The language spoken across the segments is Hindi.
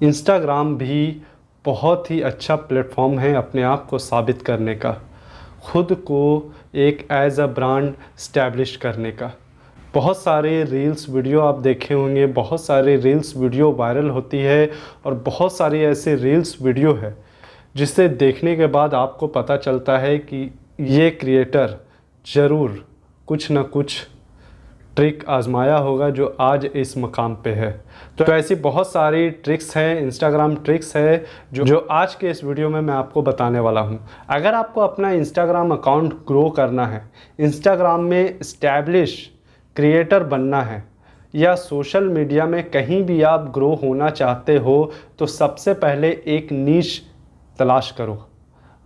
इंस्टाग्राम भी बहुत ही अच्छा प्लेटफॉर्म है अपने आप को साबित करने का, खुद को एक एज अ ब्रांड स्टैब्लिश करने का। बहुत सारे रील्स वीडियो आप देखे होंगे, बहुत सारे रील्स वीडियो वायरल होती है और बहुत सारी ऐसे रील्स वीडियो है जिसे देखने के बाद आपको पता चलता है कि ये क्रिएटर ज़रूर कुछ ना कुछ ट्रिक आजमाया होगा जो आज इस मकाम पे है। तो ऐसी बहुत सारी ट्रिक्स हैं, इंस्टाग्राम ट्रिक्स है जो आज के इस वीडियो में मैं आपको बताने वाला हूं। अगर आपको अपना इंस्टाग्राम अकाउंट ग्रो करना है, इंस्टाग्राम में स्टैब्लिश क्रिएटर बनना है या सोशल मीडिया में कहीं भी आप ग्रो होना चाहते हो, तो सबसे पहले एक नीश तलाश करो।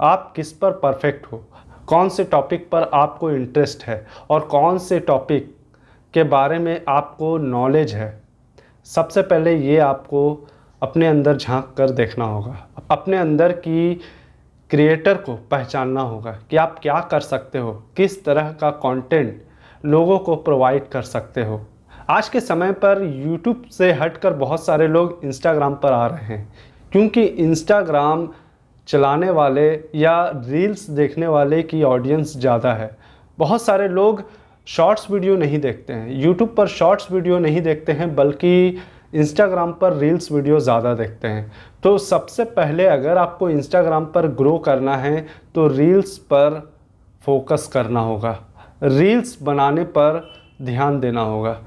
आप किस पर परफेक्ट हो, कौन से टॉपिक पर आपको इंटरेस्ट है और कौन से टॉपिक के बारे में आपको नॉलेज है। सबसे पहले ये आपको अपने अंदर झांक कर देखना होगा, अपने अंदर की क्रिएटर को पहचानना होगा कि आप क्या कर सकते हो, किस तरह का कंटेंट लोगों को प्रोवाइड कर सकते हो। आज के समय पर यूट्यूब से हटकर बहुत सारे लोग इंस्टाग्राम पर आ रहे हैं, क्योंकि इंस्टाग्राम चलाने वाले या रील्स देखने वाले की ऑडियंस ज़्यादा है। बहुत सारे लोग शॉर्ट्स वीडियो नहीं देखते हैं, यूट्यूब पर शॉर्ट्स वीडियो नहीं देखते हैं, बल्कि इंस्टाग्राम पर रील्स वीडियो ज़्यादा देखते हैं। तो सबसे पहले अगर आपको इंस्टाग्राम पर ग्रो करना है तो रील्स पर फोकस करना होगा, रील्स बनाने पर ध्यान देना होगा।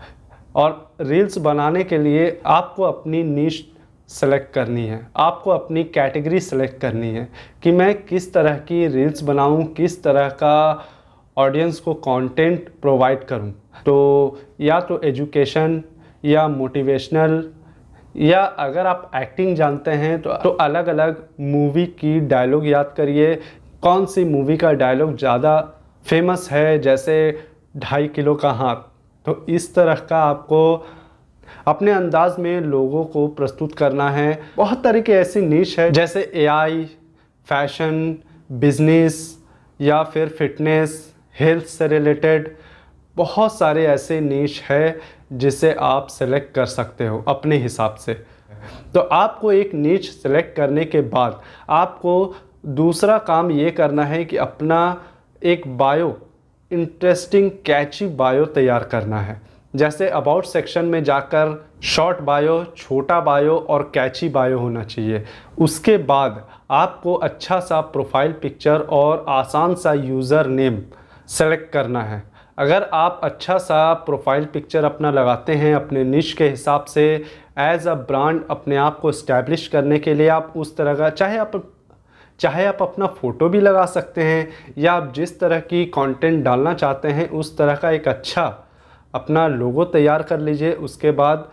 और रील्स बनाने के लिए आपको अपनी नीश सेलेक्ट करनी है, आपको अपनी कैटेगरी सेलेक्ट करनी है कि मैं किस तरह की रील्स बनाऊं, किस तरह का ऑडियंस को कंटेंट प्रोवाइड करूं। तो या तो एजुकेशन या मोटिवेशनल, या अगर आप एक्टिंग जानते हैं तो अलग अलग मूवी की डायलॉग याद करिए, कौन सी मूवी का डायलॉग ज़्यादा फेमस है, जैसे 2.5 किलो का हाथ। तो इस तरह का आपको अपने अंदाज में लोगों को प्रस्तुत करना है। बहुत तरह की ऐसी नीश है जैसे एआई, फैशन, बिजनेस या फिर फिटनेस, हेल्थ से रिलेटेड बहुत सारे ऐसे नीश है जिसे आप सेलेक्ट कर सकते हो अपने हिसाब से। तो आपको एक नीश सेलेक्ट करने के बाद आपको दूसरा काम ये करना है कि अपना एक बायो, इंटरेस्टिंग कैची बायो तैयार करना है। जैसे अबाउट सेक्शन में जाकर शॉर्ट बायो, छोटा बायो और कैची बायो होना चाहिए। उसके बाद आपको अच्छा सा प्रोफाइल पिक्चर और आसान सा यूज़र नेम सेलेक्ट करना है। अगर आप अच्छा सा प्रोफाइल पिक्चर अपना लगाते हैं अपने निश के हिसाब से, एज अ ब्रांड अपने आप को इस्टेब्लिश करने के लिए आप उस तरह का चाहे आप अपना फ़ोटो भी लगा सकते हैं, या आप जिस तरह की कंटेंट डालना चाहते हैं उस तरह का एक अच्छा अपना लोगो तैयार कर लीजिए। उसके बाद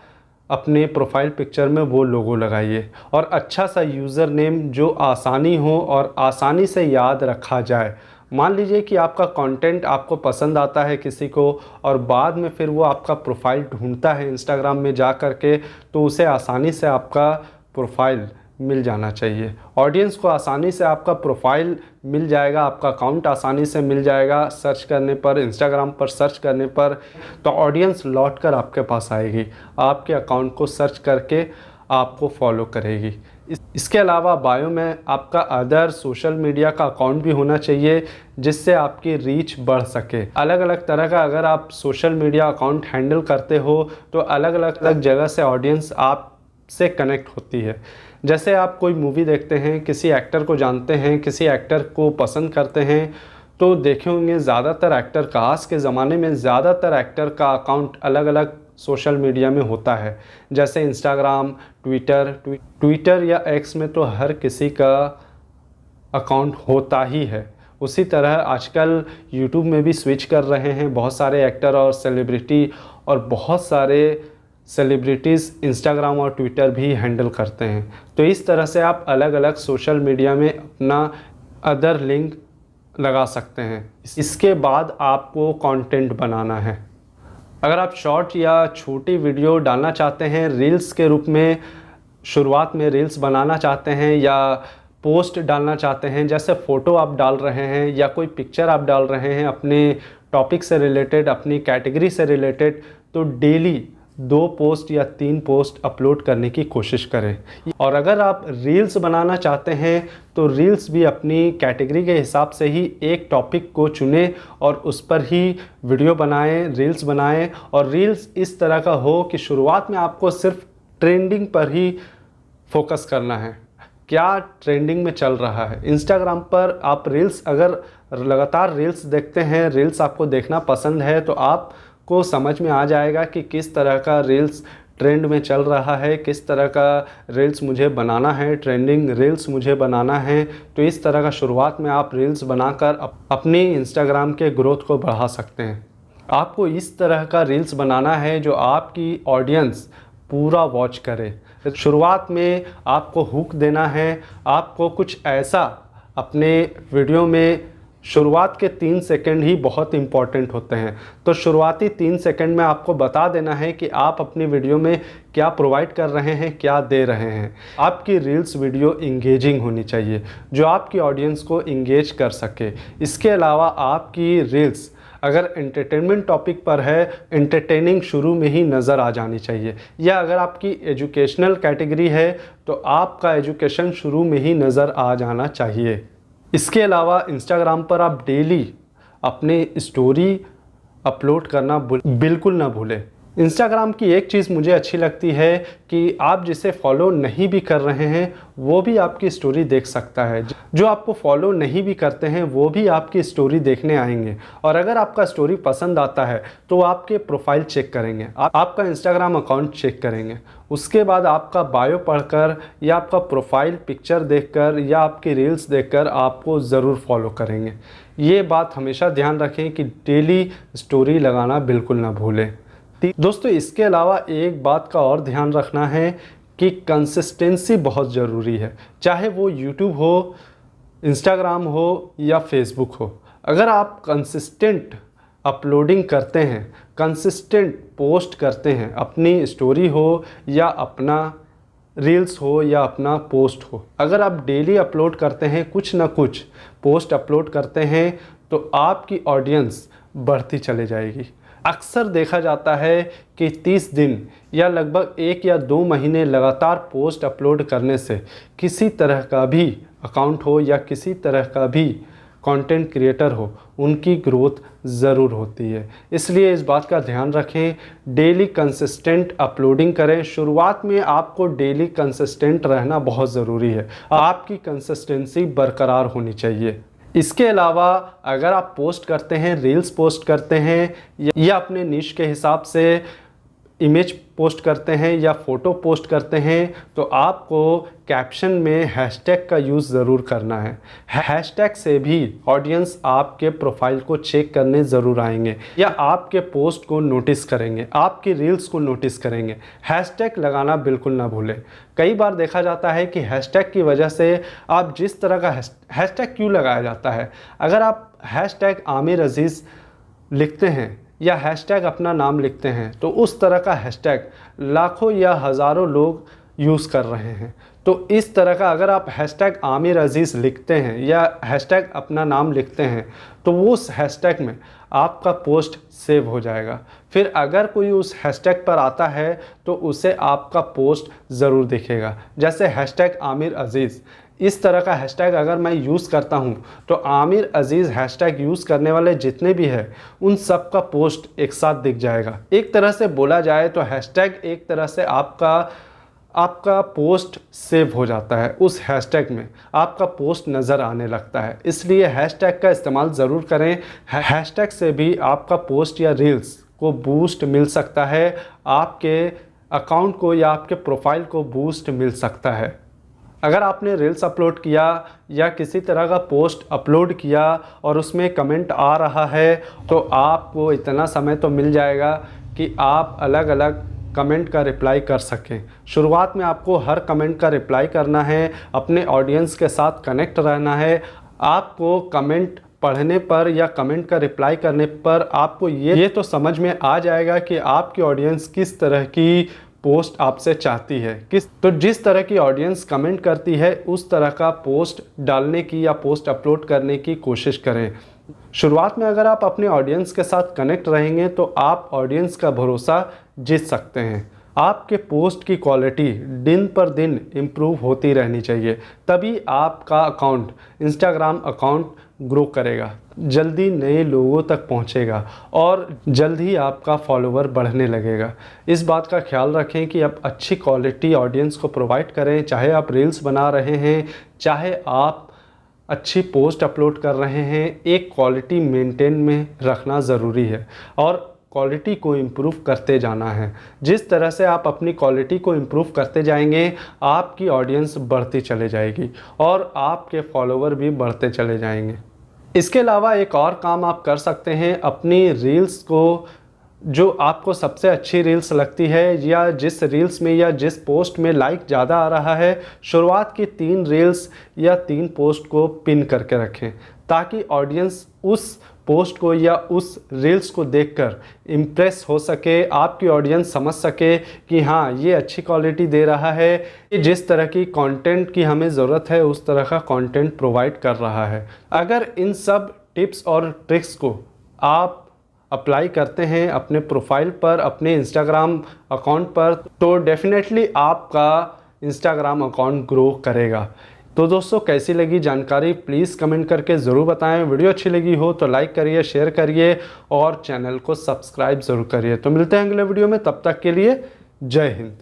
अपने प्रोफाइल पिक्चर में वो लोगो लगाइए और अच्छा सा यूज़र नेम जो आसानी हो और आसानी से याद रखा जाए। मान लीजिए कि आपका कंटेंट आपको पसंद आता है किसी को और बाद में फिर वो आपका प्रोफाइल ढूंढता है इंस्टाग्राम में जा कर के, तो उसे आसानी से आपका प्रोफाइल मिल जाना चाहिए। ऑडियंस को आसानी से आपका प्रोफाइल मिल जाएगा, आपका अकाउंट आसानी से मिल जाएगा सर्च करने पर, इंस्टाग्राम पर सर्च करने पर। तो ऑडियंस लौट कर आपके पास आएगी, आपके अकाउंट को सर्च करके आपको फॉलो करेगी। इसके अलावा बायो में आपका अदर सोशल मीडिया का अकाउंट भी होना चाहिए जिससे आपकी रीच बढ़ सके। अलग अलग तरह का अगर आप सोशल मीडिया अकाउंट हैंडल करते हो तो अलग अलग जगह से ऑडियंस आपसे कनेक्ट होती है। जैसे आप कोई मूवी देखते हैं, किसी एक्टर को जानते हैं, किसी एक्टर को पसंद करते हैं, तो देखे होंगे ज़्यादातर एक्टर का, आज के ज़माने में ज़्यादातर एक्टर का अकाउंट अलग अलग सोशल मीडिया में होता है। जैसे इंस्टाग्राम, ट्विटर या एक्स में तो हर किसी का अकाउंट होता ही है। उसी तरह आजकल यूट्यूब में भी स्विच कर रहे हैं बहुत सारे एक्टर और सेलिब्रिटी, और बहुत सारे सेलिब्रिटीज़ इंस्टाग्राम और ट्विटर भी हैंडल करते हैं। तो इस तरह से आप अलग अलग सोशल मीडिया में अपना अदर लिंक लगा सकते हैं। इसके बाद आपको कंटेंट बनाना है। अगर आप शॉर्ट या छोटी वीडियो डालना चाहते हैं, रील्स के रूप में शुरुआत में रील्स बनाना चाहते हैं या पोस्ट डालना चाहते हैं, जैसे फ़ोटो आप डाल रहे हैं या कोई पिक्चर आप डाल रहे हैं अपने टॉपिक से रिलेटेड, अपनी कैटेगरी से रिलेटेड, तो डेली 2 पोस्ट या 3 पोस्ट अपलोड करने की कोशिश करें। और अगर आप रील्स बनाना चाहते हैं तो रील्स भी अपनी कैटेगरी के हिसाब से ही एक टॉपिक को चुनें और उस पर ही वीडियो बनाएं, रील्स बनाएं। और रील्स इस तरह का हो कि शुरुआत में आपको सिर्फ ट्रेंडिंग पर ही फोकस करना है, क्या ट्रेंडिंग में चल रहा है। इंस्टाग्राम पर आप रील्स अगर लगातार रील्स देखते हैं, रील्स आपको देखना पसंद है, तो आपको समझ में आ जाएगा कि किस तरह का रील्स ट्रेंड में चल रहा है, किस तरह का रील्स मुझे बनाना है, ट्रेंडिंग रील्स मुझे बनाना है। तो इस तरह का शुरुआत में आप रील्स बनाकर अपनी इंस्टाग्राम के ग्रोथ को बढ़ा सकते हैं। आपको इस तरह का रील्स बनाना है जो आपकी ऑडियंस पूरा वॉच करे। शुरुआत में आपको हुक देना है, आपको कुछ ऐसा अपने वीडियो में, शुरुआत के 3 सेकंड ही बहुत इंपॉर्टेंट होते हैं। तो शुरुआती 3 सेकंड में आपको बता देना है कि आप अपनी वीडियो में क्या प्रोवाइड कर रहे हैं, क्या दे रहे हैं। आपकी रील्स वीडियो इंगेजिंग होनी चाहिए, जो आपकी ऑडियंस को इंगेज कर सके। इसके अलावा आपकी रील्स अगर एंटरटेनमेंट टॉपिक पर है, एंटरटेनिंग शुरू में ही नज़र आ जानी चाहिए। या अगर आपकी एजुकेशनल कैटेगरी है तो आपका एजुकेशन शुरू में ही नज़र आ जाना चाहिए। इसके अलावा इंस्टाग्राम पर आप डेली अपने स्टोरी अपलोड करना बिल्कुल ना भूलें। इंस्टाग्राम की एक चीज़ मुझे अच्छी लगती है कि आप जिसे फॉलो नहीं भी कर रहे हैं वो भी आपकी स्टोरी देख सकता है। जो आपको फॉलो नहीं भी करते हैं वो भी आपकी स्टोरी देखने आएंगे। और अगर आपका स्टोरी पसंद आता है तो वो आपके प्रोफाइल चेक करेंगे, आपका इंस्टाग्राम अकाउंट चेक करेंगे। उसके बाद आपका बायो पढ़कर या आपका प्रोफाइल पिक्चर देखकर या आपकी रील्स देखकर आपको ज़रूर फॉलो करेंगे। ये बात हमेशा ध्यान रखें कि डेली स्टोरी लगाना बिल्कुल ना भूलें। दोस्तों, इसके अलावा एक बात का और ध्यान रखना है कि कंसिस्टेंसी बहुत ज़रूरी है, चाहे वो यूट्यूब हो, इंस्टाग्राम हो या फेसबुक हो। अगर आप कंसिस्टेंट अपलोडिंग करते हैं, कंसिस्टेंट पोस्ट करते हैं, अपनी स्टोरी हो या अपना रील्स हो या अपना पोस्ट हो, अगर आप डेली अपलोड करते हैं, कुछ ना कुछ पोस्ट अपलोड करते हैं, तो आपकी ऑडियंस बढ़ती चले जाएगी। अक्सर देखा जाता है कि 30 दिन या लगभग 1 या 2 महीने लगातार पोस्ट अपलोड करने से किसी तरह का भी अकाउंट हो या किसी तरह का भी कंटेंट क्रिएटर हो, उनकी ग्रोथ ज़रूर होती है। इसलिए इस बात का ध्यान रखें, डेली कंसिस्टेंट अपलोडिंग करें। शुरुआत में आपको डेली कंसिस्टेंट रहना बहुत ज़रूरी है, आपकी कंसिस्टेंसी बरकरार होनी चाहिए। इसके अलावा अगर आप पोस्ट करते हैं, रील्स पोस्ट करते हैं या अपने निश के हिसाब से इमेज पोस्ट करते हैं या फ़ोटो पोस्ट करते हैं, तो आपको कैप्शन में हैशटैग का यूज़ ज़रूर करना है। हैशटैग से भी ऑडियंस आपके प्रोफाइल को चेक करने ज़रूर आएंगे या आपके पोस्ट को नोटिस करेंगे, आपकी रील्स को नोटिस करेंगे। हैशटैग लगाना बिल्कुल ना भूलें। कई बार देखा जाता है कि हैशटैग की वजह से आप जिस तरह का हैशटैग क्यों लगाया जाता है, अगर आप हैशटैग आमिर अज़ीज़ लिखते हैं या हैशटैग अपना नाम लिखते हैं तो उस तरह का हैशटैग लाखों या हज़ारों लोग यूज़ कर रहे हैं। तो इस तरह का अगर आप हैशटैग आमिर अज़ीज़ लिखते हैं या हैशटैग अपना नाम लिखते हैं तो वो उस हैशटैग में आपका पोस्ट सेव हो जाएगा। फिर अगर कोई उस हैशटैग पर आता है तो उसे आपका पोस्ट ज़रूर दिखेगा। जैसे हैशटैग आमिर अज़ीज़, इस तरह का हैशटैग अगर मैं यूज़ करता हूं तो आमिर अज़ीज़ हैशटैग यूज़ करने वाले जितने भी हैं उन सब का पोस्ट एक साथ दिख जाएगा। एक तरह से बोला जाए तो हैशटैग एक तरह से आपका पोस्ट सेव हो जाता है, उस हैशटैग में आपका पोस्ट नज़र आने लगता है। इसलिए हैशटैग का इस्तेमाल ज़रूर करें। हैशटैग से भी आपका पोस्ट या रील्स को बूस्ट मिल सकता है, आपके अकाउंट को या आपके प्रोफाइल को बूस्ट मिल सकता है। अगर आपने रील्स अपलोड किया या किसी तरह का पोस्ट अपलोड किया और उसमें कमेंट आ रहा है तो आपको इतना समय तो मिल जाएगा कि आप अलग अलग कमेंट का रिप्लाई कर सकें। शुरुआत में आपको हर कमेंट का रिप्लाई करना है, अपने ऑडियंस के साथ कनेक्ट रहना है। आपको कमेंट पढ़ने पर या कमेंट का रिप्लाई करने पर आपको ये तो समझ में आ जाएगा कि आपकी ऑडियंस किस तरह की पोस्ट आपसे चाहती है। तो जिस तरह की ऑडियंस कमेंट करती है उस तरह का पोस्ट डालने की या पोस्ट अपलोड करने की कोशिश करें। शुरुआत में अगर आप अपने ऑडियंस के साथ कनेक्ट रहेंगे तो आप ऑडियंस का भरोसा जीत सकते हैं। आपके पोस्ट की क्वालिटी दिन पर दिन इम्प्रूव होती रहनी चाहिए, तभी आपका अकाउंट, इंस्टाग्राम अकाउंट ग्रो करेगा, जल्दी नए लोगों तक पहुंचेगा और जल्द ही आपका फॉलोवर बढ़ने लगेगा। इस बात का ख्याल रखें कि आप अच्छी क्वालिटी ऑडियंस को प्रोवाइड करें, चाहे आप रील्स बना रहे हैं, चाहे आप अच्छी पोस्ट अपलोड कर रहे हैं। एक क्वालिटी मेंटेन में रखना ज़रूरी है और क्वालिटी को इम्प्रूव करते जाना है। जिस तरह से आप अपनी क्वालिटी को इम्प्रूव करते जाएंगे, आपकी ऑडियंस बढ़ती चले जाएगी और आपके फॉलोवर भी बढ़ते चले जाएंगे। इसके अलावा एक और काम आप कर सकते हैं, अपनी रील्स को, जो आपको सबसे अच्छी रील्स लगती है या जिस रील्स में या जिस पोस्ट में लाइक ज़्यादा आ रहा है, शुरुआत की 3 रील्स या 3 पोस्ट को पिन करके रखें, ताकि ऑडियंस उस पोस्ट को या उस रील्स को देखकर इम्प्रेस हो सके, आपकी ऑडियंस समझ सके कि हाँ, ये अच्छी क्वालिटी दे रहा है, ये जिस तरह की कंटेंट की हमें ज़रूरत है उस तरह का कंटेंट प्रोवाइड कर रहा है। अगर इन सब टिप्स और ट्रिक्स को आप अप्लाई करते हैं अपने प्रोफाइल पर, अपने इंस्टाग्राम अकाउंट पर, तो डेफिनेटली आपका इंस्टाग्राम अकाउंट ग्रो करेगा। तो दोस्तों, कैसी लगी जानकारी प्लीज़ कमेंट करके ज़रूर बताएं। वीडियो अच्छी लगी हो तो लाइक करिए, शेयर करिए और चैनल को सब्सक्राइब ज़रूर करिए। तो मिलते हैं अगले वीडियो में, तब तक के लिए जय हिंद।